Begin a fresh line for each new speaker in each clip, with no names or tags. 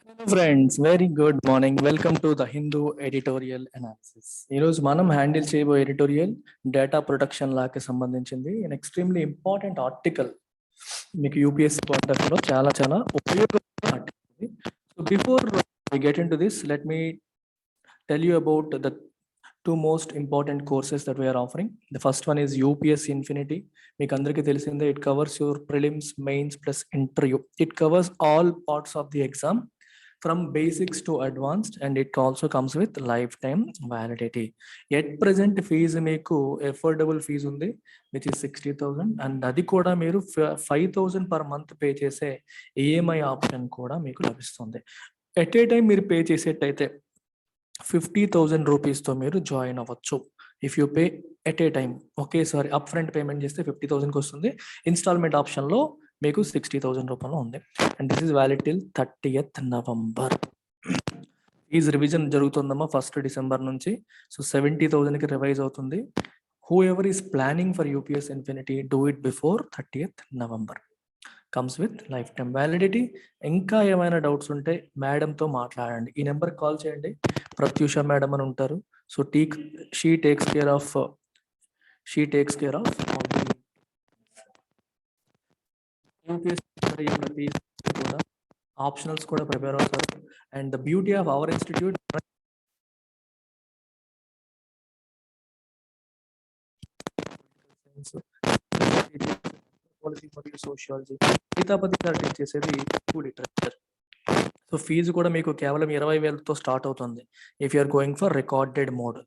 Hello friends, very good morning. Welcome to the Hindu editorial analysis. ఈ రోజు మనం handle చేయబోయే ఎడిటోరియల్ డేటా ప్రొటెక్షన్ లా కి సంబంధించింది. an extremely important article. మీకు యూపీఎస్సీ పాయింట్ ఆఫ్ వ్యూలో చాలా ఉపయోగపడే article. So before we get into this, let me tell you about the two most important courses that we are offering. The first one is UPSC Infinity. మీకు అందరికీ తెలిసిందే, it covers your prelims, mains plus interview. It covers all parts of the exam from basics to advanced, and it also comes with lifetime validity. At present fees మీకు affordable fees ఉంది, which is 60,000, and అది కూడా మీరు 5,000 per month pay చేసే EMI option కూడా మీకు లభిస్తుంది. At a time మీరు పే చేసేటైతే 50,000 రూపీస్తో మీరు జాయిన్ అవ్వచ్చు. If you pay at a time ఒకేసారి అప్ ఫ్రంట్ పేమెంట్ చేస్తే 50,000కి వస్తుంది. ఇన్స్టాల్మెంట్ ఆప్షన్లో మీకు 60,000 రూపాయలు ఉంది. And this is valid till 30th November. Fees revision జరుగుతుందమ్మా 1st డిసెంబర్ నుంచి. సో 70,000కి రివైజ్ అవుతుంది. Whoever is planning for UPS infinity, do it before 30th November. Comes with life time validity. ఇంకా ఏమైనా డౌట్స్ ఉంటే మేడంతో మాట్లాడండి. ఈ నెంబర్కి కాల్ చేయండి. ప్రత్యూష మేడం అని ఉంటారు. So she takes care of ప్రతి కూడా ఆప్షనల్స్ కూడా ప్రిపేర్ అవుతారు. And the beauty of our institute, polity మరియు సోషియాలజీ, గీతాపతి గారు టీచ్ చేసేది లిటరేచర్. సో ఫీజు కూడా మీకు కేవలం 20,000తో స్టార్ట్ అవుతుంది. If you're going for recorded mode.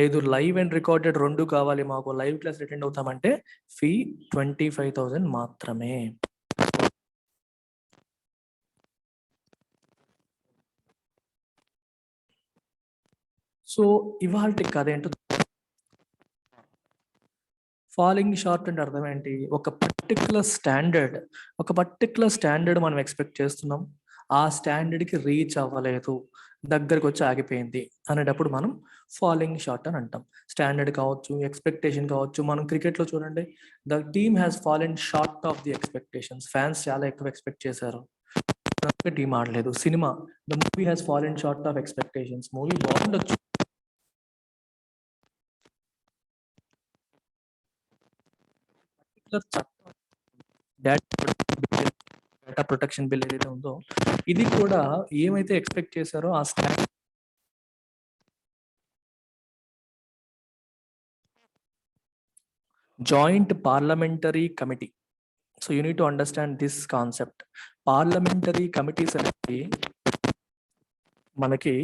లేదు లైవ్ అండ్ రికార్డెడ్ రెండు కావాలి, మాకు లైవ్ క్లాస్ అటెండ్ అవుతామంటే ఫీ 25,000 మాత్రమే. సో ఇవాళ కథ ఏంటో, ఫాలింగ్ షార్ట్ అంటే అర్థం ఏంటి? ఒక పర్టికులర్ స్టాండర్డ్ మనం ఎక్స్పెక్ట్ చేస్తున్నాం, ఆ స్టాండర్డ్కి రీచ్ అవ్వలేదు, దగ్గరకు వచ్చి ఆగిపోయింది అనేటప్పుడు మనం ఫాలింగ్ షార్ట్ అని అంటాం. స్టాండర్డ్ కావచ్చు, ఎక్స్పెక్టేషన్ కావచ్చు. మనం క్రికెట్లో చూడండి, the team has fallen short of the expectations. Fans చాలా ఎక్కువ ఎక్స్పెక్ట్ చేశారు, టీం ఆడలేదు. Cinema, the movie has fallen short of expectations. Movie బాగుండొచ్చు, డేటా ప్రొటెక్షన్ బిల్ ఏదైతే ఉందో ఇది కూడా ఏమైతే ఎక్స్పెక్ట్ చేశారో ఆ standard joint parliamentary committee. So you need to understand this concept. Parliamentary committees అనేది మనకి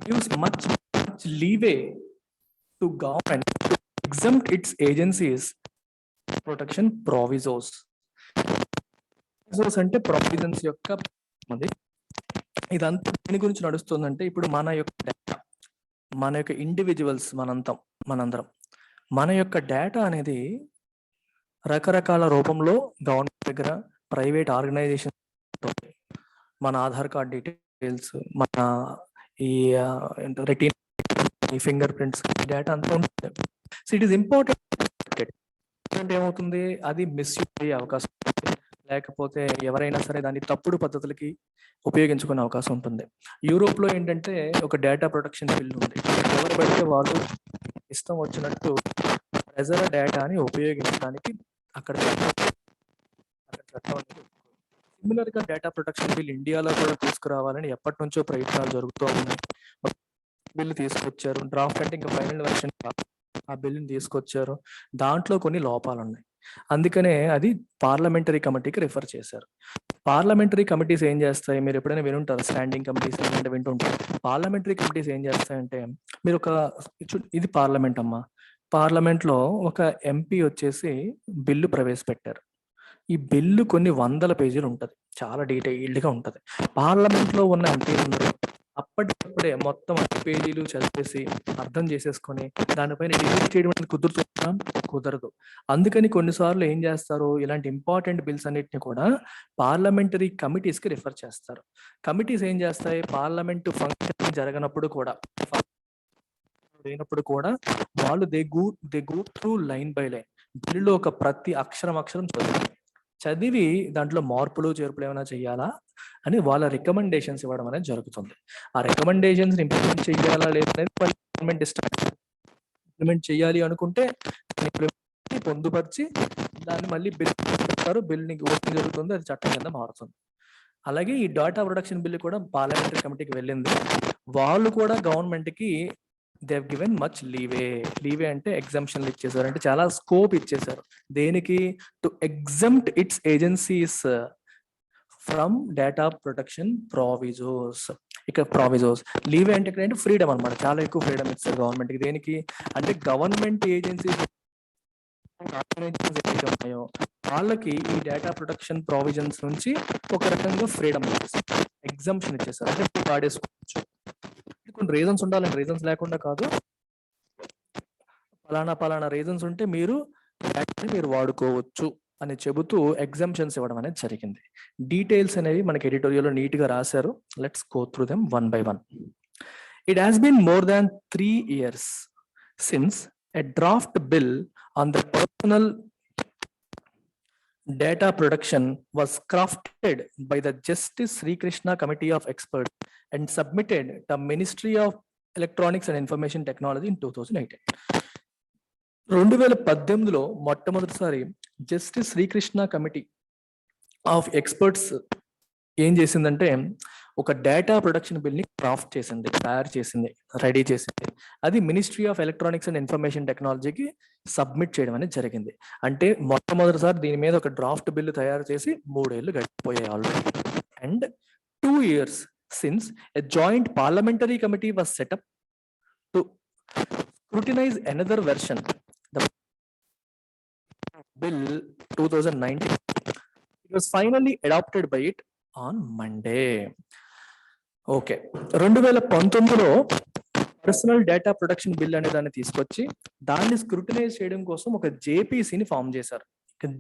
gives much leeway to government to exempt its agencies protection provisos. Provisos అంటే ప్రొవిజన్స్ యొక్క అది. ఇదంతా దేని గురించి నడుస్తుందంటే, ఇప్పుడు మన యొక్క ఇండివిజువల్స్ మనందరం మన యొక్క డేటా అనేది రకరకాల రూపంలో గవర్నమెంట్ దగ్గర, ప్రైవేట్ ఆర్గనైజేషన్, మన ఆధార్ కార్డ్ డీటెయిల్స్, మన ఈ రెటీనా, ఫింగర్ ప్రింట్స్ డేటా అంతా ఉంటుంది. So it is important. ఏమవుతుంది, అది మిస్యూజ్ అయ్యే అవకాశం ఉంటుంది, లేకపోతే ఎవరైనా సరే దాన్ని తప్పుడు పద్ధతులకి ఉపయోగించుకునే అవకాశం ఉంటుంది. యూరోప్లో ఏంటంటే ఒక డేటా ప్రొటెక్షన్ బిల్ ఉంది. ఎవరు పడితే వాళ్ళు ఇష్టం వచ్చినట్టు ప్రజల డేటాని ఉపయోగించడానికి అక్కడ చట్టం. సిమిలర్ గా డేటా ప్రొటెక్షన్ బిల్ ఇండియాలో కూడా తీసుకురావాలని ఎప్పటి నుంచో ప్రయత్నాలు జరుగుతూ ఉన్నాయి. బిల్లు తీసుకొచ్చారు, డ్రాఫ్ట్ అంటే ఇంకా ఫైనల్ వెర్షన్, ఆ బిల్లుని తీసుకొచ్చారు. దాంట్లో కొన్ని లోపాలు ఉన్నాయి, అందుకనే అది పార్లమెంటరీ కమిటీకి రిఫర్ చేశారు. పార్లమెంటరీ కమిటీస్ ఏం చేస్తాయి, మీరు ఎప్పుడైనా వినుంటారు, స్టాండింగ్ కమిటీస్ అంటే వింటుంటారు. పార్లమెంటరీ కమిటీస్ ఏం చేస్తాయంటే, మీరు ఇది పార్లమెంట్ అమ్మా, పార్లమెంట్లో ఒక ఎంపీ వచ్చేసి బిల్లు ప్రవేశపెట్టారు. ఈ బిల్లు కొన్ని 100 పేజీలు ఉంటుంది, చాలా డీటెయిల్డ్గా ఉంటుంది. పార్లమెంట్లో ఉన్న ఎంపీలు అప్పటికప్పుడే మొత్తం 5 పేజీలు చదివేసి అర్థం చేసేసుకొని దానిపైన డిబేట్ చేయడం అనేది కుదరదు. అందుకని కొన్నిసార్లు ఏం చేస్తారు, ఇలాంటి ఇంపార్టెంట్ బిల్స్ అన్నిటిని కూడా పార్లమెంటరీ కమిటీస్కి రిఫర్ చేస్తారు. కమిటీస్ ఏం చేస్తాయి, పార్లమెంటు ఫంక్షన్ జరగనప్పుడు కూడా లేనప్పుడు కూడా వాళ్ళు they go through line by line, బిల్లులో ఒక ప్రతి అక్షరం చదివి దాంట్లో మార్పులు చేర్పులు ఏమైనా చేయాలా అని వాళ్ళ రికమెండేషన్స్ ఇవ్వడం అనేది జరుగుతుంది. ఆ రికమెండేషన్స్ ఇంప్లిమెంట్ చేయాలా లేదనేది గవర్నమెంట్ ఇష్టం. ఇంప్లిమెంట్ చేయాలి అనుకుంటే పొందుపరిచి దాన్ని మళ్ళీ బిల్ చేస్తారు, బిల్ని ఓటింగ్ జరుగుతుంది, అది చట్టం కింద మారుతుంది. అలాగే ఈ డాటా ప్రొడక్షన్ బిల్ కూడా పార్లమెంటరీ కమిటీకి వెళ్ళింది. వాళ్ళు కూడా గవర్నమెంట్ కి they have given much leeway అంటే ఎగ్జామ్షన్లు ఇచ్చేసారు, అంటే చాలా స్కోప్ ఇచ్చేసారు. దేనికి? To exempt its agencies from data protection provisos. ఇక్కడ ప్రావిజోస్ లీవే అంటే ఫ్రీడమ్ అనమాట, చాలా ఎక్కువ ఫ్రీడమ్ ఇచ్చారు గవర్నమెంట్ కి. దేనికి అంటే గవర్నమెంట్ ఏజెన్సీస్ ఉన్నాయో వాళ్ళకి ఈ డేటా ప్రొటెక్షన్ ప్రావిజన్స్ నుంచి ఒక రకంగా ఫ్రీడమ్ ఇచ్చేసారు, ఎగ్జామ్షన్ ఇచ్చేసారు, అంటే వాడేసుకోవచ్చు. కొన్ని రీజన్స్ ఉండాలంటే రీజన్స్ లేకుండా కాదు, పలానా రీజన్స్ ఉంటే మీరు వాడుకోవచ్చు అని చెబుతూ ఎగ్జామ్షన్స్ ఇవ్వడం అనేది జరిగింది. డీటెయిల్స్ అనేవి మనకి ఎడిటోరియల్లో నీట్ గా రాశారు. Let's go through them one by one. It has been more than 3 years since a draft bill on the personal data protection was crafted by the Justice Sri Krishna Committee of Experts and submitted to Ministry of Electronics and Information Technology in 2018. 2018లో మొట్టమొదటిసారి justice Srikrishna committee of experts ఏం చేసిందంటే ఒక data production bill ని craft చేసింది, తయారు చేసింది, ready చేసింది. అది ministry of electronics and information టెక్నాలజీకి సబ్మిట్ చేయడం అనేది జరిగింది. అంటే మొట్టమొదటిసారి దీని మీద ఒక డ్రాఫ్ట్ బిల్లు తయారు చేసి 3 ఏళ్ళు గడిచిపోయాయి already. And 2 years since a joint parliamentary committee was set up to scrutinize another version, the bill 2019. It was finally adopted by it on Monday. Okay, 2019లో పర్సనల్ డేటా ప్రొటెక్షన్ బిల్ అనే దాన్ని తీసుకొచ్చి దాన్ని scrutinise చేయడం కోసం ఒక జేపీసీని form చేశారు.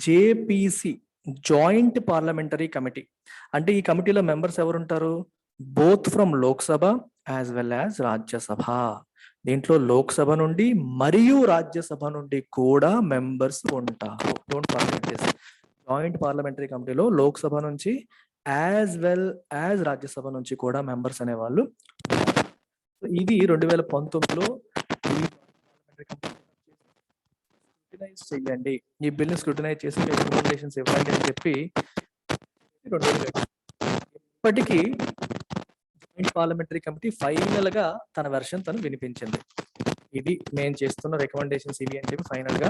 JPC, joint parliamentary committee. అంటే ఈ కమిటీలో మెంబర్స్ ఎవరు ఉంటారు? Both from Lok Sabha as well as Rajya Sabha. దీంట్లో లోక్సభ నుండి మరియు రాజ్యసభ నుండి కూడా మెంబర్స్ ఉంటారు. Don't forget this. Joint parliamentary కమిటీలో లోక్సభ నుంచి యాజ్ వెల్ యాజ్ రాజ్యసభ నుంచి కూడా మెంబర్స్ అనేవాళ్ళు. ఇది 2019లో స్క్రూటినైజ్ చేయండి, ఈ బిల్ ని స్క్రూటినైజ్ చేసి రికమెండేషన్స్ ఇవ్వండి అని చెప్పి ఇప్పటికీ జాయింట్ పార్లమెంటరీ కమిటీ ఫైనల్ గా తన వెర్షన్ తను వినిపించింది. ఇది మేము చేస్తున్న రికమెండేషన్స్ ఇవి అని చెప్పి ఫైనల్ గా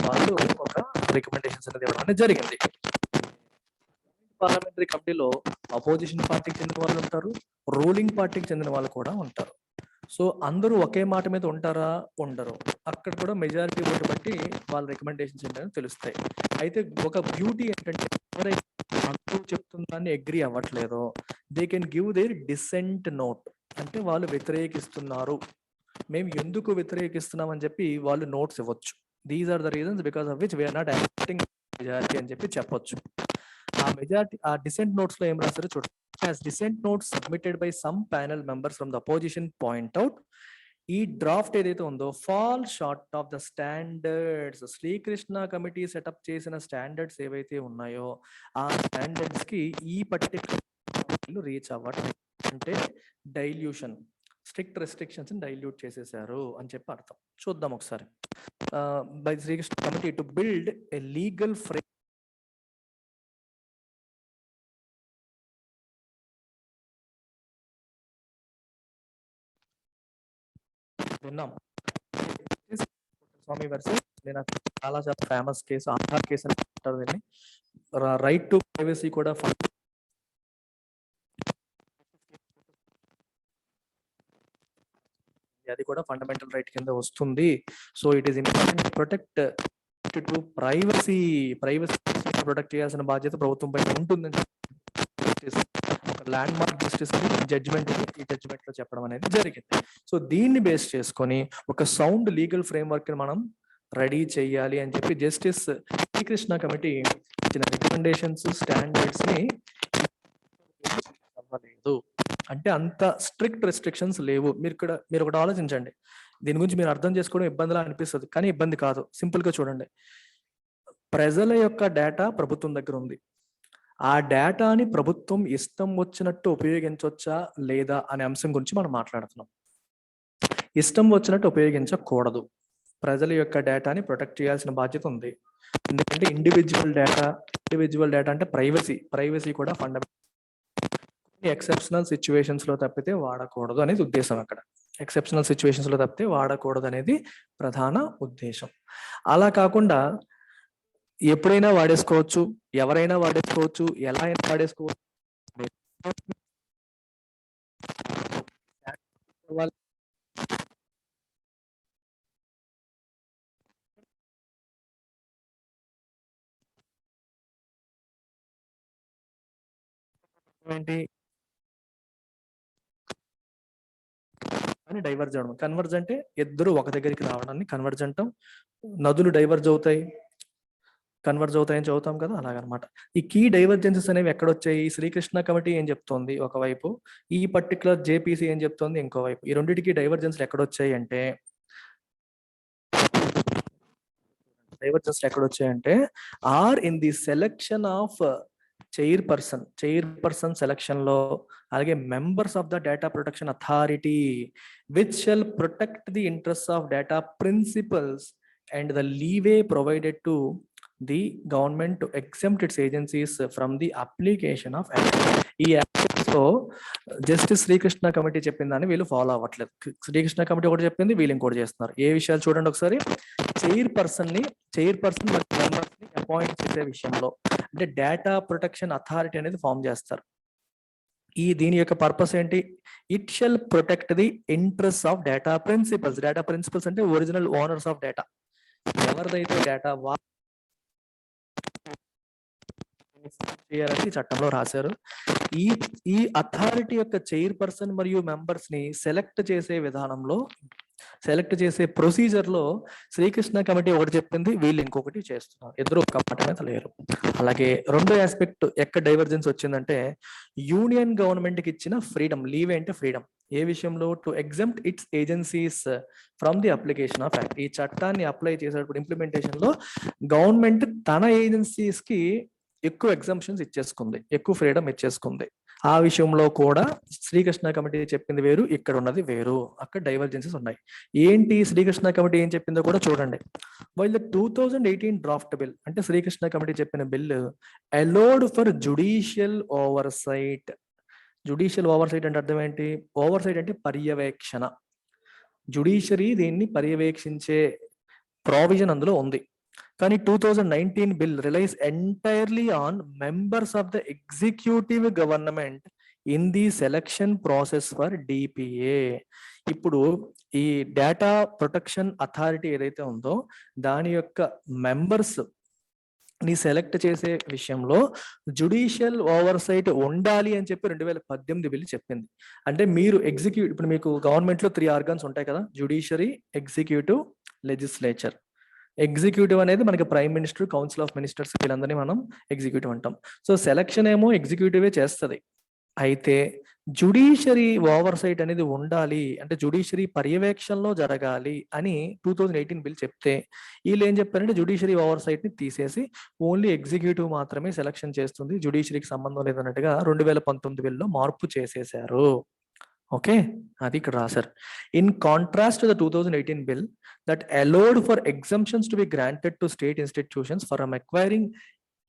వాళ్ళు ఒక రికమెండేషన్స్ అనేది ఇవ్వడం అనేది జరిగింది. పార్లమెంటరీ కమిటీలో అపోజిషన్ పార్టీకి చెందిన వాళ్ళు ఉంటారు, రూలింగ్ పార్టీకి చెందిన వాళ్ళు కూడా ఉంటారు. సో అందరూ ఒకే మాట మీద ఉంటారా? ఉండరు. అక్కడ కూడా మెజారిటీ ఓటు బట్టి వాళ్ళ రికమెండేషన్స్ ఏంటని తెలుస్తాయి. అయితే ఒక బ్యూటీ ఏంటంటే ఎవరైతే అందరూ చెప్తుందాన్ని అగ్రి అవ్వట్లేదో they can give their dissent note, అంటే వాళ్ళు వ్యతిరేకిస్తున్నారు, మేము ఎందుకు వ్యతిరేకిస్తున్నాం అని చెప్పి వాళ్ళు నోట్స్ ఇవ్వచ్చు. These are the reasons because of which we're not accepting majority అని చెప్పి చెప్పొచ్చు. ఆ మెజారిటీ ఆ డిసెంట్ నోట్స్ లో ఏం రాస్తారో చూడండి. As dissent notes submitted by some panel members from the opposition point out, ఈ డ్రాఫ్ట్ ఏదైతే ఉందో fall short of the standards. Srikrishna committee setup చేసిన స్టాండర్డ్స్ ఏవైతే ఉన్నాయో ఆ స్టాండర్డ్స్ కి ఈ పర్టికులర్ రీచ్ అవ్వట్లేదు. అంటే డైల్యూషన్, స్ట్రిక్ట్ రెస్ట్రిక్షన్స్ డైల్యూట్ చేసేసారు అని చెప్పి అర్థం. చూద్దాం ఒకసారి. By Srikrishna committee to build a legal frame. విన్నాం స్వామి వర్సెస్ నేను చాలా ఫేమస్ కేసు, ఆధార్ కేసు అని అంటారు దీన్ని. రైట్ టు ప్రైవసీ కూడా అది కూడా ఫండమెంటల్ రైట్ కింద వస్తుంది. So it is important protect to privacy protect చేయాల్సిన బాధ్యత ప్రభుత్వం పైన ఉంటుందని ల్యాండ్ మార్క్ జస్టిస్ జడ్జిమెంట్ ఈ జడ్జిమెంట్ లో చెప్పడం అనేది జరిగింది. సో దీన్ని బేస్ చేసుకొని ఒక సౌండ్ లీగల్ ఫ్రేమ్వర్క్ ని మనం రెడీ చేయాలి అని చెప్పి జస్టిస్ శ్రీకృష్ణ కమిటీ ఇచ్చిన రికమెండేషన్స్, స్టాండర్డ్స్ ని అవ్వలేదు. అంటే అంత స్ట్రిక్ట్ రెస్ట్రిక్షన్స్ లేవు. మీరు ఒకటి ఆలోచించండి, దీని గురించి మీరు అర్థం చేసుకోవడం ఇబ్బందిలా అనిపిస్తుంది, కానీ ఇబ్బంది కాదు. సింపుల్ గా చూడండి, ప్రజల యొక్క డేటా ప్రభుత్వం దగ్గర ఉంది. ఆ డేటాని ప్రభుత్వం ఇష్టం వచ్చినట్టు ఉపయోగించవచ్చా లేదా అనే అంశం గురించి మనం మాట్లాడుతున్నాం. ఇష్టం వచ్చినట్టు ఉపయోగించకూడదు. ప్రజల యొక్క డేటాని ప్రొటెక్ట్ చేయాల్సిన బాధ్యత ఉంది. ఎందుకంటే ఇండివిజువల్ డేటా అంటే ప్రైవసీ కూడా ఫండమెంటల్. ఎక్సెప్షనల్ సిచ్యువేషన్స్ లో తప్పితే వాడకూడదు అనేది ఉద్దేశం. అక్కడ ఎక్సెప్షనల్ సిచ్యువేషన్స్ లో తప్పితే వాడకూడదు అనేది ప్రధాన ఉద్దేశం. అలా కాకుండా ఎప్పుడైనా వాడేసుకోవచ్చు, ఎవరైనా వాడేసుకోవచ్చు, ఎలా అయినా వాడేసుకోవచ్చు. ఏంటి అని డైవర్జ్ అవడం. కన్వర్జ్ అంటే ఇద్దరు ఒక దగ్గరికి రావడాన్ని కన్వర్జ్ అంటాం. నదులు డైవర్జ్ అవుతాయి, కన్వర్జ్ అవుతాయని చదువుతాం కదా, అలాగనమాట. ఈ కీ డైవర్జెన్సెస్ అనేవి ఎక్కడొచ్చాయి? శ్రీకృష్ణ కమిటీ ఏం చెప్తోంది ఒకవైపు, ఈ పర్టికులర్ జేపీసీ ఏం చెప్తోంది ఇంకోవైపు. ఈ రెండింటికి డైవర్జెన్స్ ఎక్కడొచ్చాయి అంటే are in the selection of chairperson selection లో, అలాగే members of the data protection authority which shall protect the interest of data principals and the leeway provided to the government to exempt its agencies from the application of act. ఈ act లో justice Srikrishna committee చెప్పిందని వీళ్ళు follow అవ్వట్లేదు. Srikrishna committee ఒకటి చెప్పింది, వీళ్ళు ఇంకోటి చేస్తున్నారు. ఏ విషయాలు చూడండి ఒకసారి. చైర్పర్సన్ మరియు మెంబర్స్ ని అపాయింట్ చేసే విషయంలో, అంటే డేటా ప్రొటెక్షన్ అథారిటీ అనేది ఫామ్ చేస్తారు. దీని యొక్క పర్పస్ ఏంటి? It shall protect the interest of data principals. Data principals అంటే ఒరిజినల్ ఓనర్స్ ఆఫ్ డేటా. ఎవరిదైతే డేటా చేయాలని చట్టంలో రాశారు. ఈ అథారిటీ యొక్క చైర్పర్సన్ మరియు మెంబర్స్ ని సెలెక్ట్ చేసే విధానంలో, సెలెక్ట్ చేసే ప్రొసీజర్ లో శ్రీకృష్ణ కమిటీ ఒకటి చెప్పింది, వీళ్ళు ఇంకొకటి చేస్తున్నారు. ఇద్దరు ఒక మాట మీద లేరు. అలాగే రెండో ఆస్పెక్ట్ ఎక్కడ డైవర్జెన్స్ వచ్చిందంటే, యూనియన్ గవర్నమెంట్ కి ఇచ్చిన ఫ్రీడమ్. లీవ్ అంటే ఫ్రీడమ్. ఏ విషయంలో? To exempt its agencies from the application of act. ఈ చట్టాన్ని అప్లై చేసేటప్పుడు ఇంప్లిమెంటేషన్ లో గవర్నమెంట్ తన ఏజెన్సీస్ కి ఎక్కువ ఎగ్జంప్షన్స్ ఇచ్చేసుకుంది, ఎక్కువ ఫ్రీడమ్ ఇచ్చేసుకుంది. ఆ విషయంలో కూడా శ్రీకృష్ణ కమిటీ చెప్పింది వేరు, ఇక్కడ ఉన్నది వేరు. అక్కడ డైవర్జెన్సెస్ ఉన్నాయి. ఏంటి శ్రీకృష్ణ కమిటీ ఏం చెప్పిందో కూడా చూడండి. వైల్ ద 2018 డ్రాఫ్ట్ బిల్, అంటే శ్రీకృష్ణ కమిటీ చెప్పిన bill allowed for judicial oversight. Judicial oversight అంటే అర్థం ఏంటి? ఓవర్సైట్ అంటే పర్యవేక్షణ. జుడిషియరీ దీన్ని పర్యవేక్షించే ప్రావిజన్ అందులో ఉంది. కానీ 2019 bill relies entirely on members of the executive government in the selection process for DPA. ఇప్పుడు ఈ డేటా ప్రొటెక్షన్ అథారిటీ ఏదైతే ఉందో దాని యొక్క మెంబర్స్ ని సెలెక్ట్ చేసే విషయంలో జుడిషియల్ ఓవర్సైట్ ఉండాలి అని చెప్పి 2018 బిల్ చెప్పింది. అంటే మీరు ఇప్పుడు మీకు గవర్నమెంట్ లో 3 ఆర్గన్స్ ఉంటాయి కదా, జుడిషియరీ, ఎగ్జిక్యూటివ్, లెజిస్లేచర్. ఎగ్జిక్యూటివ్ అనేది మనకి prime minister, council of ministers, వీళ్ళందరినీ మనం ఎగ్జిక్యూటివ్ అంటాం. సో సెలక్షన్ ఏమో ఎగ్జిక్యూటివే చేస్తుంది. అయితే జుడిషియరీ ఓవర్సైట్ అనేది ఉండాలి, అంటే జుడిషియరీ పర్యవేక్షణలో జరగాలి అని 2018 బిల్ చెప్తే, వీళ్ళు ఏం చెప్పారంటే జుడిషియరీ ఓవర్సైట్ ని తీసేసి ఓన్లీ ఎగ్జిక్యూటివ్ మాత్రమే సెలక్షన్ చేస్తుంది, జుడిషియరీకి సంబంధం లేదన్నట్టుగా 2019 బిల్లో మార్పు చేసేశారు. ఓకే, అది ఇక్కడ రాశారు. In contrast to the 2018 bill that allowed for exemptions to be granted to state institutions for acquiring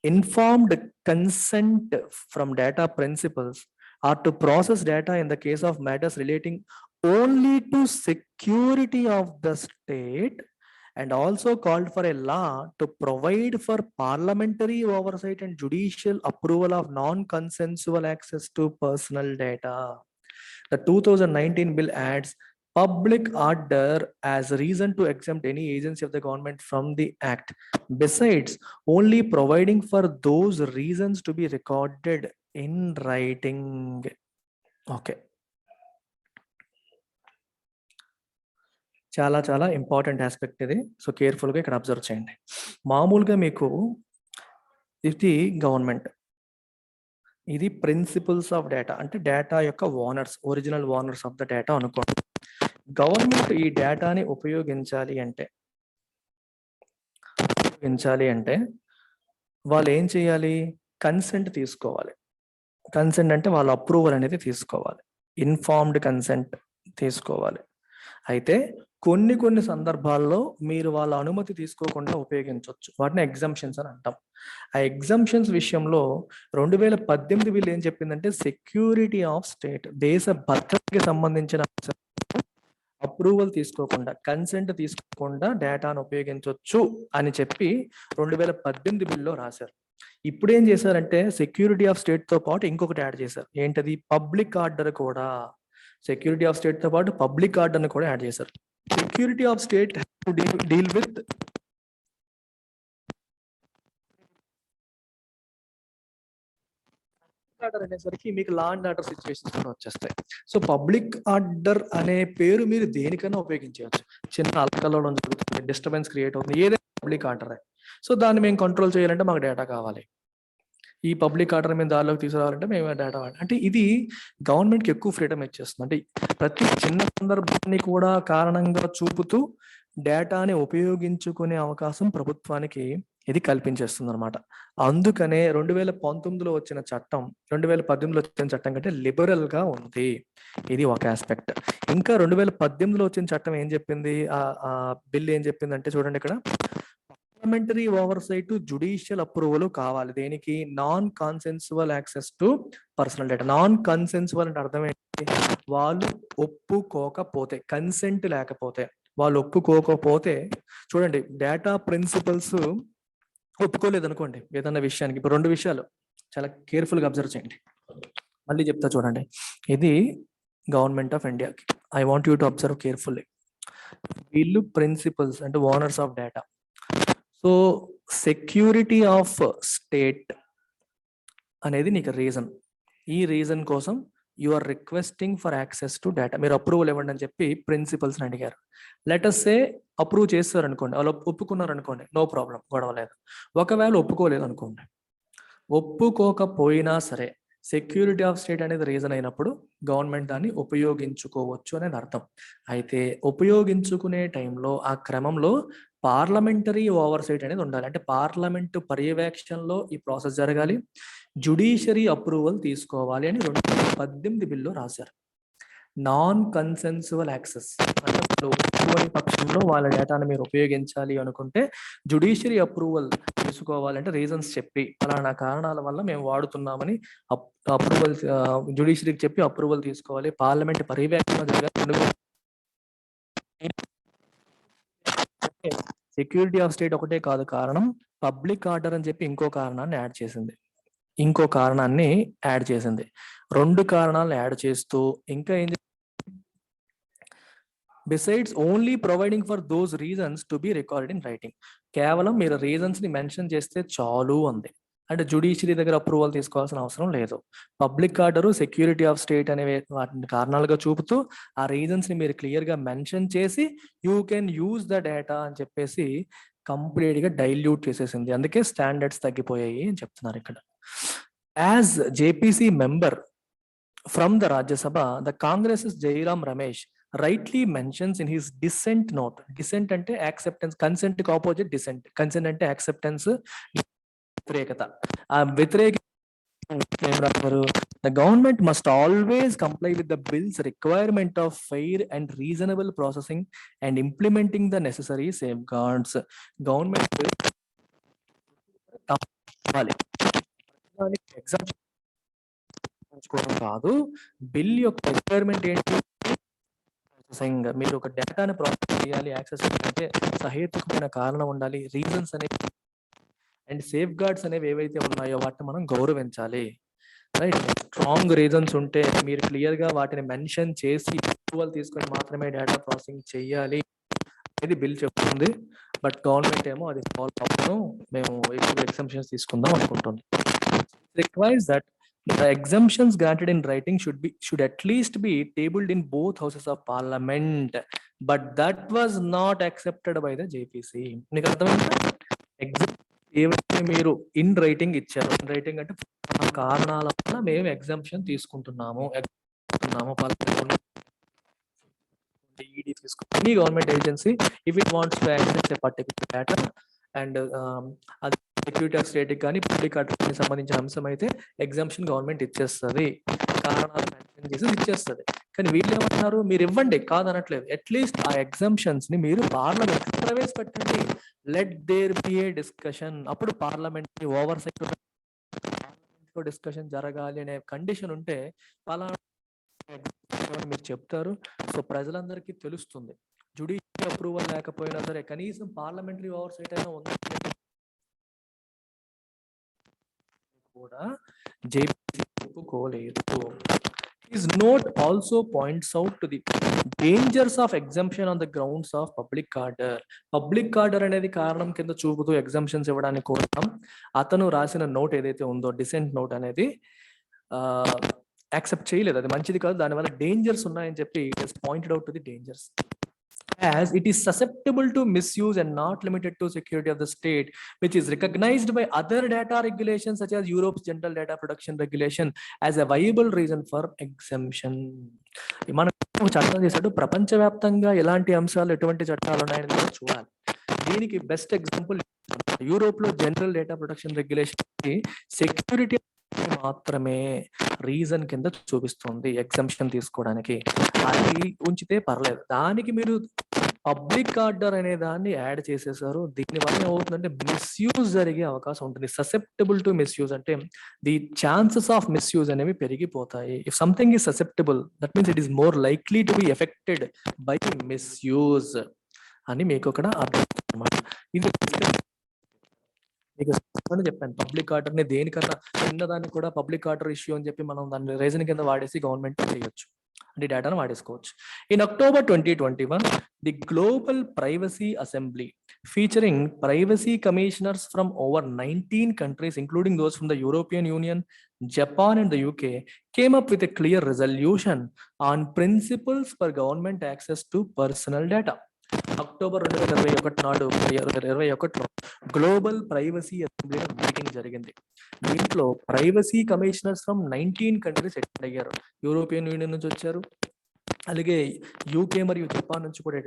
informed consent from data principals or to process data in the case of matters relating only to security of the state, and also called for a law to provide for parliamentary oversight and judicial approval of non-consensual access to personal data. The 2019 bill adds public order as reason to exempt any agency of the government from the act, besides only providing for those reasons to be recorded in writing. Okay, చాలా చాలా important aspect ఇది. So కేర్ఫుల్గా ఇక్కడ observe చేయండి. మామూలుగా మీకు ఇది government, ఇది ప్రిన్సిపల్స్ ఆఫ్ డేటా, అంటే డేటా యొక్క owners, original owners of the data అనుకోండి. గవర్నమెంట్ ఈ డేటాని ఉపయోగించాలి అంటే వాళ్ళు ఏం చేయాలి? కన్సెంట్ తీసుకోవాలి. కన్సెంట్ అంటే వాళ్ళ అప్రూవల్ అనేది తీసుకోవాలి. ఇన్ఫార్మ్డ్ కన్సెంట్ తీసుకోవాలి. అయితే కొన్ని సందర్భాల్లో మీరు వాళ్ళ అనుమతి తీసుకోకుండా ఉపయోగించవచ్చు. వాటిని ఎగ్జంప్షన్స్ అని అంటాం. ఆ ఎగ్జంప్షన్స్ విషయంలో 2018 బిల్ ఏం చెప్పిందంటే సెక్యూరిటీ ఆఫ్ స్టేట్, దేశ భద్రతకి సంబంధించిన అప్రూవల్ తీసుకోకుండా, కన్సెంట్ తీసుకోకుండా డేటాను ఉపయోగించవచ్చు అని చెప్పి 2018 బిల్లో రాశారు. ఇప్పుడు ఏం చేశారంటే సెక్యూరిటీ ఆఫ్ స్టేట్ తో పాటు ఇంకొకటి యాడ్ చేశారు. ఏంటది? పబ్లిక్ ఆర్డర్ కూడా. సెక్యూరిటీ ఆఫ్ స్టేట్ తో పాటు పబ్లిక్ ఆర్డర్ ని కూడా యాడ్ చేశారు. Security of state to deal with order అనేసరికి మీకు లా అండ్ ఆర్డర్ సిచ్యువేషన్స్ కూడా వచ్చేస్తాయి. సో పబ్లిక్ ఆర్డర్ అనే పేరు మీరు దేనికైనా ఉపయోగించవచ్చు. చిన్న అలకల్లోలం జరుగుతుంది, డిస్టర్బెన్స్ క్రియేట్ అవుతుంది, ఏదైనా పబ్లిక్ ఆర్డర్. సో దాన్ని మేము కంట్రోల్ చేయాలంటే మాకు డేటా కావాలి. ఈ పబ్లిక్ ఆర్డర్ మేము దారిలోకి తీసుకురావాలంటే మేము డేటా వాడాలి. అంటే ఇది గవర్నమెంట్కి ఎక్కువ ఫ్రీడమ్ ఇచ్చేస్తుంది. అంటే ప్రతి చిన్న సందర్భాన్ని కూడా కారణంగా చూపుతూ డేటాని ఉపయోగించుకునే అవకాశం ప్రభుత్వానికి ఇది కల్పించేస్తుంది అనమాట. అందుకనే 2019లో వచ్చిన చట్టం 2018లో వచ్చిన చట్టం కంటే లిబరల్ గా ఉంది. ఇది ఒక ఆస్పెక్ట్. ఇంకా 2018లో వచ్చిన చట్టం ఏం చెప్పింది? ఆ బిల్ ఏం చెప్పింది అంటే చూడండి, ఇక్కడ పార్లమెంటరీ ఓవర్సైట్ జుడిషియల్ అప్రూవల్ కావాలి. దేనికి? Non కాన్సెన్సువల్ access to personal data. Non కాన్సెన్సువల్ అంటే అర్థం ఏంటి? వాళ్ళు ఒప్పుకోకపోతే, కన్సెంట్ లేకపోతే, వాళ్ళు ఒప్పుకోకపోతే, చూడండి డేటా ప్రిన్సిపల్స్ ఒప్పుకోలేదు అనుకోండి ఏదన్నా విషయానికి. ఇప్పుడు 2 విషయాలు చాలా కేర్ఫుల్ గా అబ్జర్వ్ చేయండి. మళ్ళీ చెప్తా చూడండి. ఇది గవర్నమెంట్ ఆఫ్ ఇండియాకి. I want you to observe carefully. వీళ్ళు ప్రిన్సిపల్స్ అంటే owners of data. So security of state అనేది నీకు రీజన్. ఈ రీజన్ కోసం you are requesting for access to data. మీరు అప్రూవల్ ఇవ్వండి అని చెప్పి ప్రిన్సిపల్స్ ని అడిగారు. లెటస్ సే అప్రూవ్ చేస్తారు అనుకోండి, వాళ్ళు ఒప్పుకున్నారు అనుకోండి, నో ప్రాబ్లం, గొడవ లేదు. ఒకవేళ ఒప్పుకోలేదు అనుకోండి, ఒప్పుకోకపోయినా సరే సెక్యూరిటీ ఆఫ్ స్టేట్ అనేది రీజన్ అయినప్పుడు గవర్నమెంట్ దాన్ని ఉపయోగించుకోవచ్చు అనేది అర్థం. అయితే ఉపయోగించుకునే టైంలో ఆ క్రమంలో పార్లమెంటరీ ఓవర్సైట్ అనేది ఉండాలి. అంటే పార్లమెంటు పర్యవేక్షణలో ఈ ప్రాసెస్ జరగాలి, జుడిషియరీ అప్రూవల్ తీసుకోవాలి అని 2018 బిల్లో రాశారు. నాన్ కన్సెన్సువల్ యాక్సెస్ అంటే ఒప్పుకోని పక్షంలో వాళ్ళ డేటాను మీరు ఉపయోగించాలి అనుకుంటే జుడిషియరీ అప్రూవల్ తీసుకోవాలంటే రీజన్స్ చెప్పి అలానా కారణాల వల్ల మేము వాడుతున్నామని అప్రూవల్ జుడిషియరీకి చెప్పి అప్రూవల్ తీసుకోవాలి. పార్లమెంట్ పర్యవేక్షణ జరగాలి. సెక్యూరిటీ ఆఫ్ స్టేట్ ఒకటే కాదు కారణం, పబ్లిక్ ఆర్డర్ అని చెప్పి ఇంకో కారణాన్ని యాడ్ చేసింది. 2 కారణాలను యాడ్ చేస్తూ ఇంకా ఏం, besides only providing for those reasons to be recorded in writing. కేవలం మీరు రీజన్స్ ని మెన్షన్ చేస్తే చాలు అంది. అంటే జుడిషియరీ దగ్గర అప్రూవల్ తీసుకోవాల్సిన అవసరం లేదు. Public order, security of state అనేవి వాటిని కారణాలుగా చూపుతూ ఆ రీజన్స్ ని మీరు క్లియర్ గా మెన్షన్ చేసి you can use the data అని చెప్పేసి కంప్లీట్ గా డైల్యూట్ చేసేసింది. అందుకే స్టాండర్డ్స్ తగ్గిపోయాయి అని చెప్తున్నారు ఇక్కడ. As JPC member from the Rajya Sabha, the Congress Jairam Ramesh rightly mentions in his dissent note. Dissent అంటే యాక్సెప్టెన్స్, కన్సెంట్ కి ఆపోజిట్ డిసెంట్. కన్సెంట్ అంటే యాక్సెప్టెన్స్, వ్యతిరేకత. ఆ వ్యతిరేక the government must always comply with the bill's requirement of fair and reasonable processing and implementing the necessary safeguards. Government కాదు, bill యొక్క requirement ఏంటి? మీరు ఒక డేటాని ప్రాసెస్ చేయాలి, యాక్సెస్ అంటే సహేతుకమైన కారణం ఉండాలి, రీజన్స్ అనేవి అండ్ సేఫ్ గార్డ్స్ అనేవి ఏవైతే ఉన్నాయో వాటిని మనం గౌరవించాలి. రైట్, స్ట్రాంగ్ రీజన్స్ ఉంటే మీరు క్లియర్ గా వాటిని మెన్షన్ చేసి అప్రూవల్ తీసుకొని మాత్రమే డేటా ప్రాసెసింగ్ చేయాలి అనేది బిల్ చెప్తుంది. బట్ గవర్నమెంట్ ఏమో అది ఫాలో అవ్వడం, మేము ఎక్కువ ఎగ్జంప్షన్స్ తీసుకుందాం అనుకుంటుంది. Requires that the exemptions granted in writing should at least be tabled in both houses of parliament, but that was not accepted by the JPC. మీకు అర్థమైందా? ఏవైతే మీరు ఇన్ రైటింగ్ ఇచ్చారు, ఇన్ రైటింగ్ అంటే కారణాల వల్ల మేము ఎగ్జంప్షన్ తీసుకుంటున్నాము ఈడీ తీసుకో, any government agency if it wants to access a particular data and అది సెక్యూరిటీ ఆఫ్ స్టేట్ కానీ పబ్లిక్ ఆర్డర్కి సంబంధించిన అంశం అయితే ఎగ్జామ్షన్ గవర్నమెంట్ ఇచ్చేస్తుంది, కారణాలు మెన్షన్ చేసి ఇచ్చేస్తుంది. కానీ వీళ్ళు ఏమంటున్నారు, మీరు ఇవ్వండి కాదనట్లేదు, అట్లీస్ట్ ఆ ఎగ్జామ్షన్స్ ని మీరు పార్లమెంట్ ప్రవేశపెట్టండి, let there be a discussion. అప్పుడు పార్లమెంట్ ఓవర్ సైట్ డిస్కషన్ జరగాలి అనే కండిషన్ ఉంటే పలానా మీరు చెప్తారు. సో ప్రజలందరికీ తెలుస్తుంది, జుడిషియల్ అప్రూవల్ లేకపోయినా సరే కనీసం పార్లమెంటరీ ఓవర్ సైట్ అయినా ఉంది కూడా జేపీసీ ఒప్పుకోలేదు. His note also points out to the dangers of exemption on the grounds of public order. Public order అనేది కారణం కింద చూపుతూ ఎగ్జామ్షన్స్ ఇవ్వడానికి కోసం అతను రాసిన నోట్ ఏదైతే ఉందో డిసెంట్ నోట్ అనేది యాక్సెప్ట్ చేయలేదు, అది మంచిది కాదు, దానివల్ల డేంజర్స్ ఉన్నాయని చెప్పి it has pointed out to the dangers. As it is susceptible to misuse and not limited to security of the state, which is recognized by other data regulations such as Europe's General Data Protection Regulation as a viable reason for exemption. మనం చట్టం చేసినట్టు ప్రపంచవ్యాప్తంగా ఎలాంటి అంశాలు ఎటువంటి చట్టాలు ఉన్నాయని చూడాలి. దీనికి బెస్ట్ ఎగ్జాంపుల్ యూరోప్ లో general data protection regulation security మాత్రమే రీజన్ కింద చూపిస్తుంది ఎగ్జామ్షన్ తీసుకోవడానికి, అది ఉంచితే పర్లేదు. దానికి మీరు పబ్లిక్ ఆర్డర్ అనే దాన్ని యాడ్ చేసేసారు, దీనివల్ల ఏమవుతుందంటే మిస్యూజ్ జరిగే అవకాశం ఉంటుంది. ససెప్టబుల్ టు మిస్యూజ్ అంటే ది ఛాన్సెస్ ఆఫ్ మిస్యూజ్ అనేవి పెరిగిపోతాయి. If something is susceptible that means it is more likely to be affected by misuse అని మీకు అక్కడ అర్థం అన్నమాట. ఇది మీకు చెప్పాను, పబ్లిక్ ఆర్డర్ ని దేనికన్నా చిన్నదాన్ని కూడా పబ్లిక్ ఆర్డర్ ఇష్యూ అని చెప్పి మనం దాన్ని రీజన్ కింద వాడేసి గవర్నమెంట్ చేయొచ్చు, అంటే డేటాను వాడేసుకోవచ్చు. In October 2021, the Global Privacy Assembly, featuring privacy commissioners from over 19 countries, including those from the European Union, Japan and the UK, came up with a clear resolution on principles for government access to personal data. October 2021 నాడు 2021లో global privacy assembly meeting జరిగింది. దీంట్లో privacy commissioners from 19 countries attend అయ్యారు. European union నుంచి వచ్చారు, అలాగే UK మరియు Japan నుంచి కూడా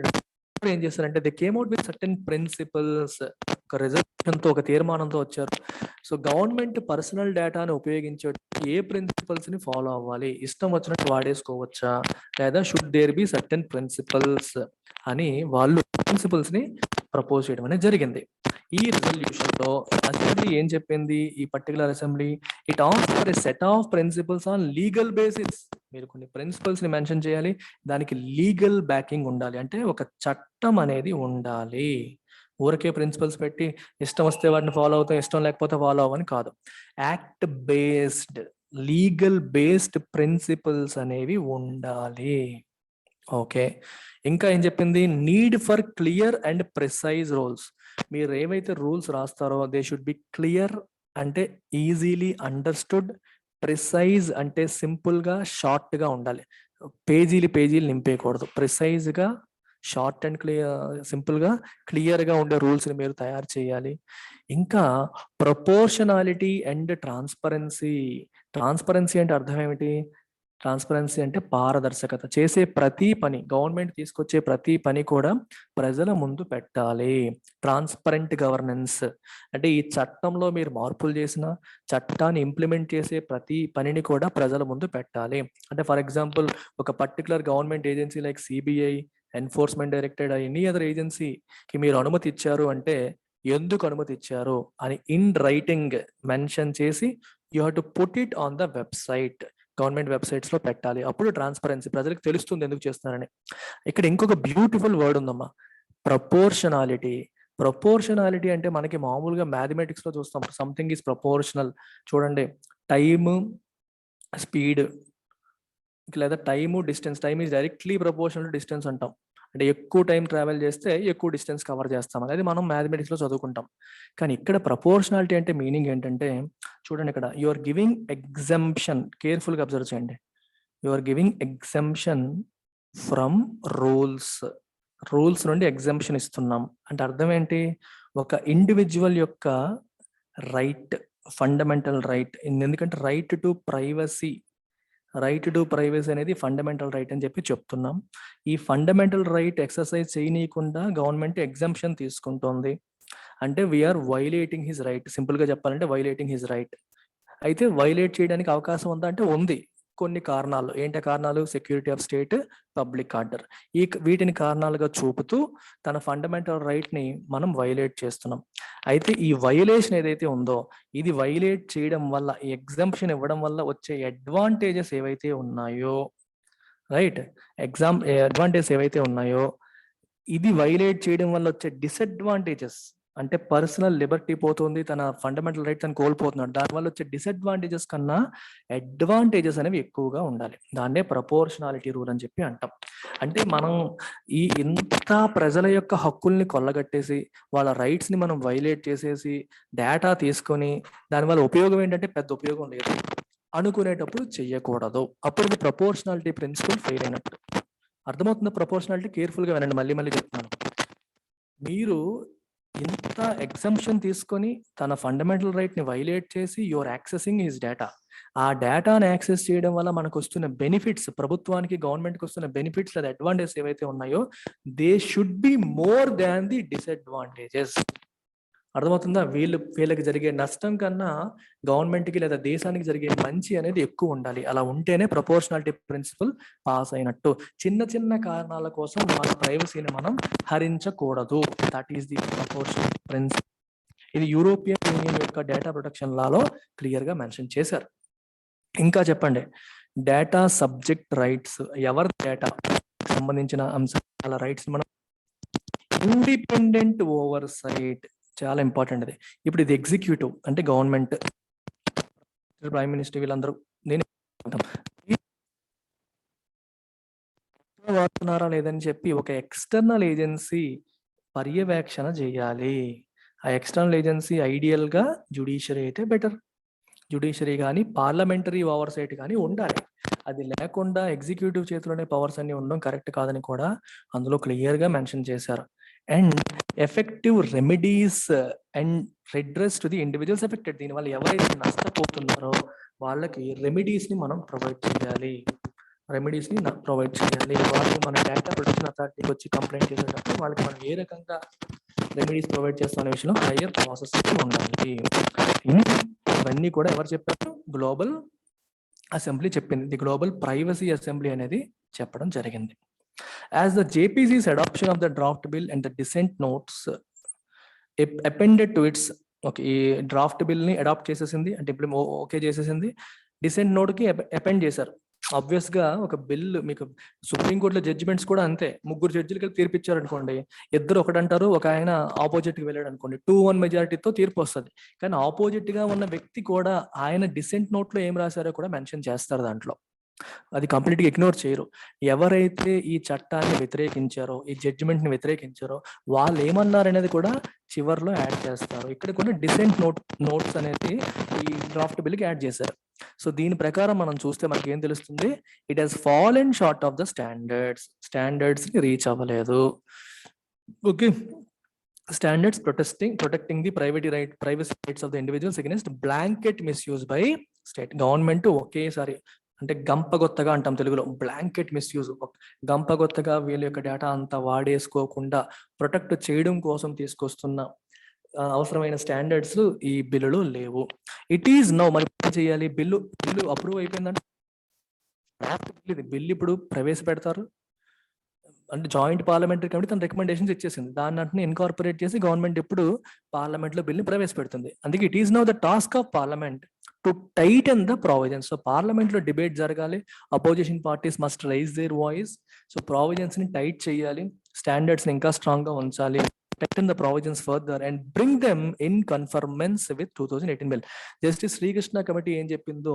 ఏం చేస్తారంటే they came out with certain principles, ఒక రిజల్యూషన్ తో, ఒక తీర్మానంతో వచ్చారు. సో గవర్నమెంట్ పర్సనల్ డేటాను ఉపయోగించే ఏ ప్రిన్సిపల్స్ ని ఫాలో అవ్వాలి, ఇష్టం వచ్చినట్టు వాడేసుకోవచ్చా లేదా should there be certain principles అని వాళ్ళు ప్రిన్సిపల్స్ ని ప్రపోజ్ చేయడం అనేది జరిగింది. ఈ రిజల్యూషన్ లో అసెంబ్లీ ఏం చెప్పింది, ఈ particular assembly it asks for a set of principles on legal basis. మీరు కొన్ని ప్రిన్సిపల్స్ ని మెన్షన్ చేయాలి, దానికి లీగల్ బ్యాకింగ్ ఉండాలి, అంటే ఒక చట్టం అనేది ఉండాలి. ఊరికే ప్రిన్సిపల్స్ పెట్టి ఇష్టం వస్తే వాటిని ఫాలో అవుతాం, ఇష్టం లేకపోతే ఫాలో అవ్వని కాదు. Act based, legal based principles అనేవి ఉండాలి. ఓకే, ఇంకా ఏం చెప్పింది, need for clear and precise rules. మీరు ఏవైతే రూల్స్ రాస్తారో దే షుడ్ బి క్లియర్ అంటే ఈజీలీ అండర్స్టూడ్, ప్రిసైజ్ అంటే సింపుల్ గా షార్ట్ గా ఉండాలి, పేజీలు నింపేయకూడదు, ప్రిసైజ్ గా షార్ట్ అండ్ సింపుల్ గా క్లియర్ గా ఉండే రూల్స్ ని మీరు తయారు చేయాలి. ఇంకా ప్రపోర్షనాలిటీ అండ్ ట్రాన్స్పరెన్సీ. ట్రాన్స్పరెన్సీ అంటే అర్థం ఏమిటి, ట్రాన్స్పరెన్సీ అంటే పారదర్శకత. చేసే ప్రతి పని, గవర్నమెంట్ తీసుకొచ్చే ప్రతి పని కూడా ప్రజల ముందు పెట్టాలి. ట్రాన్స్పరెంట్ గవర్నెన్స్ అంటే ఈ చట్టంలో మీరు మార్పులు చేసిన చట్టాన్ని ఇంప్లిమెంట్ చేసే ప్రతి పనిని కూడా ప్రజల ముందు పెట్టాలి. అంటే ఫర్ ఎగ్జాంపుల్ ఒక particular government agency like CBI, enforcement directorate, any other ఏజెన్సీకి మీరు అనుమతి ఇచ్చారు అంటే ఎందుకు అనుమతి ఇచ్చారు అని ఇన్ రైటింగ్ మెన్షన్ చేసి you have to put it on the website, government websites లో పెట్టాలి. అప్పుడు ట్రాన్స్పరెన్సీ, ప్రజలకు తెలుస్తుంది ఎందుకు చేస్తున్నారని. ఇక్కడ ఇంకొక బ్యూటిఫుల్ వర్డ్ ఉందమ్మా, ప్రపోర్షనాలిటీ. ప్రపోర్షనాలిటీ అంటే మనకి మామూలుగా మ్యాథమెటిక్స్ లో చూస్తాం, సంథింగ్ ఈజ్ ప్రపోర్షనల్. చూడండి, టైమ్ స్పీడ్ లేదా time distance, time is directly proportional to distance అంటాం. అంటే ఎక్కువ టైం ట్రావెల్ చేస్తే ఎక్కువ డిస్టెన్స్ కవర్ చేస్తాం అనేది మనం మ్యాథమెటిక్స్ లో చదువుకుంటాం. కానీ ఇక్కడ ప్రపోర్షనాలిటీ అంటే మీనింగ్ ఏంటంటే, చూడండి ఇక్కడ you are giving exemption, careful గా అబ్జర్వ్ చేయండి, you are giving exemption from rules. Rules నుండి ఎగ్జంప్షన్ ఇస్తున్నాం అంటే అర్థం ఏంటి, ఒక ఇండివిజువల్ యొక్క రైట్, ఫండమెంటల్ రైట్, ఎందుకంటే right to privacy right to privacy అనేది ఫండమెంటల్ రైట్ అని చెప్పి చెప్తున్నాం. ఈ ఫండమెంటల్ రైట్ ఎక్సర్సైజ్ చేయనీయకుండా గవర్నమెంట్ ఎగ్జంప్షన్ తీసుకుంటోంది. అంటే we are violating his right. Simple గా చెప్పాలంటే వైలేటింగ్ హిజ్ రైట్. అయితే వైలేట్ చేయడానికి అవకాశం ఉందా అంటే ఉంది. కొన్ని కారణాలు. ఏంటి కారణాలు? Security of state, public order. వీటిని కారణాలుగా చూపుతూ తన ఫండమెంటల్ రైట్ ని మనం వైలేట్ చేస్తున్నాం. అయితే ఈ వైలేషన్ ఏదైతే ఉందో ఇది వైలేట్ చేయడం వల్ల, ఈ ఎగ్జంప్షన్ ఇవ్వడం వల్ల వచ్చే అడ్వాంటేజెస్ ఏవైతే ఉన్నాయో, రైట్, అడ్వాంటేజెస్ ఏవైతే ఉన్నాయో, ఇది వైలేట్ చేయడం వల్ల వచ్చే డిసడ్వాంటేజెస్ అంటే పర్సనల్ లిబర్టీ పోతుంది, తన ఫండమెంటల్ రైట్స్ అని కోల్పోతున్నాడు. దానివల్ల వచ్చే డిసడ్వాంటేజెస్ కన్నా అడ్వాంటేజెస్ అనేవి ఎక్కువగా ఉండాలి. దాన్నే ప్రపోర్షనాలిటీ రూల్ అని చెప్పి అంటాం. అంటే మనం ఇంత ప్రజల యొక్క హక్కుల్ని కొల్లగట్టేసి వాళ్ళ రైట్స్ ని మనం వైలేట్ చేసేసి డేటా తీసుకొని దానివల్ల ఉపయోగం ఏంటంటే పెద్ద ఉపయోగం లేదు అనుకునేటప్పుడు చెయ్యకూడదు. అప్పుడు ఇది ప్రపోర్షనాలిటీ ప్రిన్సిపల్ ఫెయిల్ అయినట్టు. అర్థమవుతుందా? ప్రపోర్షనాలిటీ కేర్ఫుల్ గా వినండి, మళ్ళీ మళ్ళీ చెప్తున్నాను. మీరు ఇంత ఎగ్జంప్షన్ తీసుకొని తన ఫండమెంటల్ రైట్ ని వైలేట్ చేసి యువర్ యాక్సెసింగ్ హిస్ డేటా. ఆ డేటాను యాక్సెస్ చేయడం వల్ల మనకు వస్తున్న బెనిఫిట్స్, ప్రభుత్వానికి గవర్నమెంట్కి వస్తున్న బెనిఫిట్స్ లేదా అడ్వాంటేజెస్ ఏవైతే ఉన్నాయో they should be more than the disadvantages. అర్థమవుతుందా? వీళ్ళకి జరిగే నష్టం కన్నా గవర్నమెంట్కి లేదా దేశానికి జరిగే మంచి అనేది ఎక్కువ ఉండాలి. అలా ఉంటేనే ప్రపోర్షనాలిటీ ప్రిన్సిపల్ పాస్ అయినట్టు. చిన్న చిన్న కారణాల కోసం మన ప్రైవసీని మనం హరించకూడదు. That is the proportionality principle. ఇది యూరోపియన్ యూనియన్ యొక్క డేటా ప్రొటెక్షన్ లాలో క్లియర్ గా మెన్షన్ చేశారు. ఇంకా చెప్పండి, డేటా సబ్జెక్ట్ రైట్స్. ఎవరి డేటా సంబంధించిన అంశాల రైట్స్ మనం ఇండిపెండెంట్ ఓవర్ సైట్, చాలా ఇంపార్టెంట్ అది. ఇప్పుడు ఇది ఎగ్జిక్యూటివ్ అంటే గవర్నమెంట్, ప్రైమ్ మినిస్టర్, వీళ్ళందరూ నేను వాడుతున్నారా లేదని చెప్పి ఒక ఎక్స్టర్నల్ ఏజెన్సీ పర్యవేక్షణ చేయాలి. ఆ ఎక్స్టర్నల్ ఏజెన్సీ ఐడియల్ గా జ్యుడిషియరీ అయితే బెటర్. జ్యుడిషియరీ కానీ పార్లమెంటరీ ఓవర్ సైట్ కానీ ఉండాలి. అది లేకుండా ఎగ్జిక్యూటివ్ చేతిలోనే పవర్స్ అన్ని ఉండడం కరెక్ట్ కాదని కూడా అందులో క్లియర్ గా మెన్షన్ చేశారు. And effective remedies and redress to the individuals affected. దీనివల్ల ఎవరైతే నష్టపోతున్నారో వాళ్ళకి రెమెడీస్ ని మనం ప్రొవైడ్ చేయాలి. రెమెడీస్ ని ప్రొవైడ్ చేయాలి. వాళ్ళు మన డేటా ప్రొటెక్షన్ అథారిటీకి వచ్చి కంప్లైంట్ చేసేటప్పుడు వాళ్ళకి మనం ఏ రకంగా రెమెడీస్ ప్రొవైడ్ చేస్తున్న విషయంలో హైయర్ ప్రాసెస్ ఉండాలి. ఇవన్నీ కూడా ఎవరు చెప్పారు? గ్లోబల్ అసెంబ్లీ చెప్పింది. ది గ్లోబల్ ప్రైవసీ అసెంబ్లీ అనేది చెప్పడం జరిగింది. As the JPC's adoption of the draft bill and the dissent notes appended to its, ఈ డ్రాఫ్ట్ బిల్ ని అడాప్ట్ చేసేసింది అంటే ఇప్పుడు ఓకే చేసేసింది. డిసెంట్ నోట్ కి అపెండ్ చేశారు. ఆబ్వియస్ గా ఒక బిల్, మీకు సుప్రీంకోర్టులో జడ్జిమెంట్స్ కూడా అంతే. ముగ్గురు జడ్జిలు కలిపి తీర్పు ఇచ్చారు అనుకోండి, ఇద్దరు ఒకటంటారు, ఒక ఆయన ఆపోజిట్ కి వెళ్ళాడు అనుకోండి, 2-1 మెజారిటీతో తీర్పు వస్తుంది. కానీ ఆపోజిట్ గా ఉన్న వ్యక్తి కూడా ఆయన డిసెంట్ నోట్ లో ఏం రాశారో కూడా మెన్షన్ చేస్తారు దాంట్లో. అది కంప్లీట్ గా ఇగ్నోర్ చేయరు. ఎవరైతే ఈ చట్టాన్ని వ్యతిరేకించారో, ఈ జడ్జిమెంట్ ని వ్యతిరేకించారో వాళ్ళు ఏమన్నారనేది కూడా చివర్లో యాడ్ చేస్తారు. ఇక్కడ కూడా డిసెంట్ నోట్స్ అనేది ఈ డ్రాఫ్ట్ బిల్ కి యాడ్ చేశారు. సో దీని ప్రకారం మనం చూస్తే మనకి ఏం తెలుస్తుంది? It has fallen short of the standards ని రీచ్ అవ్వలేదు. Okay, standards protecting the privacy rights of the individuals against blanket misuse by state. Government ఒకేసారి అంటే గంపగొత్తగా అంటాం తెలుగులో, బ్లాంకెట్ మిస్యూజ్, గంపగొత్తగా వీళ్ళ యొక్క డేటా అంతా వాడేసుకోకుండా ప్రొటెక్ట్ చేయడం కోసం తీసుకొస్తున్న అవసరమైన స్టాండర్డ్స్ ఈ బిల్లులో లేవు. It is now. మరి ఏం చేయాలి? బిల్లు అప్రూవ్ అయిపోయిందంటే బిల్లు ఇప్పుడు ప్రవేశపెడతారు అంటే జాయింట్ పార్లమెంటరీ కమిటీ తన రికమెండేషన్స్ ఇచ్చేసింది. దాన్ని అంటే ఇన్కార్పొరేట్ చేసి గవర్నమెంట్ ఇప్పుడు పార్లమెంట్ లో బిల్ని ప్రవేశపెడుతుంది. అందుకే it is now the task of parliament to Titan the provisions. So parliament లో డిబేట్ జరగాలి, opposition parties must raise their voice. So provisions ని టైట్ చేయాలి, స్టాండర్డ్స్ ని ఇంకా స్ట్రాంగ్ గా ఉంచాలి, tighten the provisions further and bring them in conformance with 2018 bill. Justice Srikrishna committee ఏం చెప్పిందో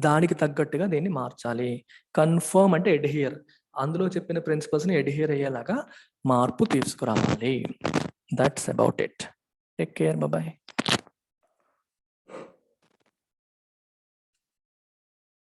దానికి తగ్గట్టుగా దీన్ని మార్చాలి. కన్ఫర్మ్ అంటే ఎడ్హియర్, అందులో చెప్పిన ప్రిన్సిపల్స్ ని ఎడ్హియర్ అయ్యేలాగా మార్పు తీసుకురావాలి. That's about it. Take care, bye.